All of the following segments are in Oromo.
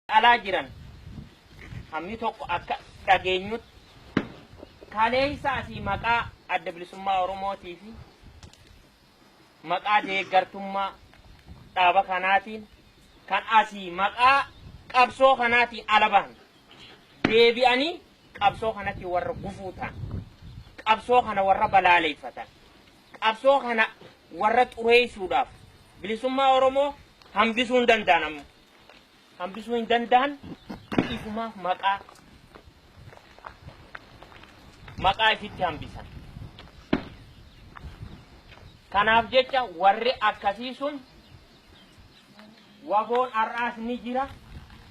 alaa jiran hammi tokko akka dhageenyutti kaleessa asii maqaa adda bilisummaa Oromootii fi maqaa deeggartummaa dhaaba kanaatiin kan asii maqaa qabsoo kanaatiin alaban deebi'anii qabsoo kanatti warra gufuu ta'an qabsoo kana warra balaaleeffatan qabsoo kana warra xureessuudhaaf bilisummaa Oromoo hambisuu hin danda'an hambisuu hin danda'an ifumaaf maqaa ifitti hambisan. Kanaaf jecha warri akkasii sun waboon har'aas ni jira,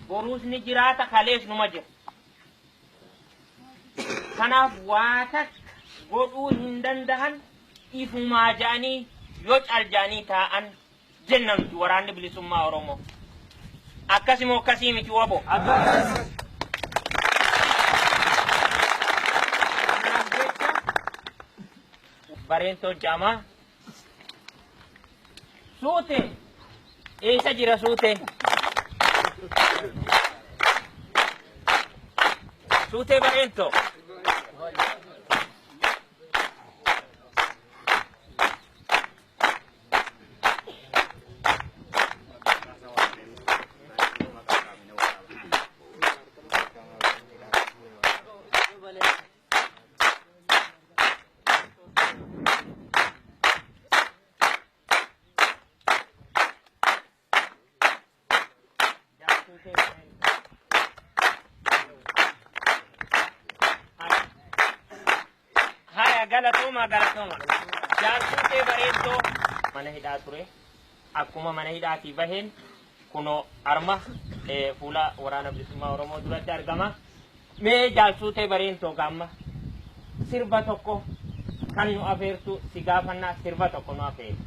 boruus ni jiraata, kalees numa jira. Kanaaf waa takka godhuu hin danda'an ifumaa ja'anii yoo calja'anii taa'an jenna nuti waraanni bilisummaa Oromoo. Akkasimoo akkasii miti wabo. Bareentoo jaamaa suute eessa jira suute? Suute bareentoo. Haya galatoma. Jaalsuutee bareeddoo mana hidhaa ture. Akkuma mana hidhaatii baheen kunoo arma fuula waraana bilisummaa Oromoo duratti argama. Mee jaalsuutee bareeddoo gamma sirba tokko kan nu afeertu si gaafannaa sirba tokko nu afeertu.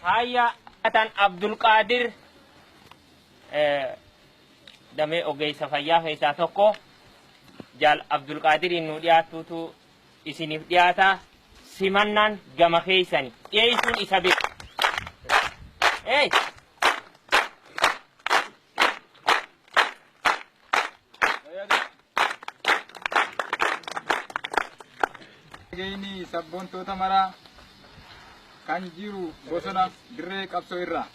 Hayya atan Abdul Qadir damee ogeessa fayyaa keessaa tokko jaal Abdul Qadir nu dhiyaatutu isiniif dhiyaata. Simannaan gama keessani dhiyeessuun isa beeku. Hey! Gini sabboontoota maraa kan jiru bosona dirree qabsoo irraa.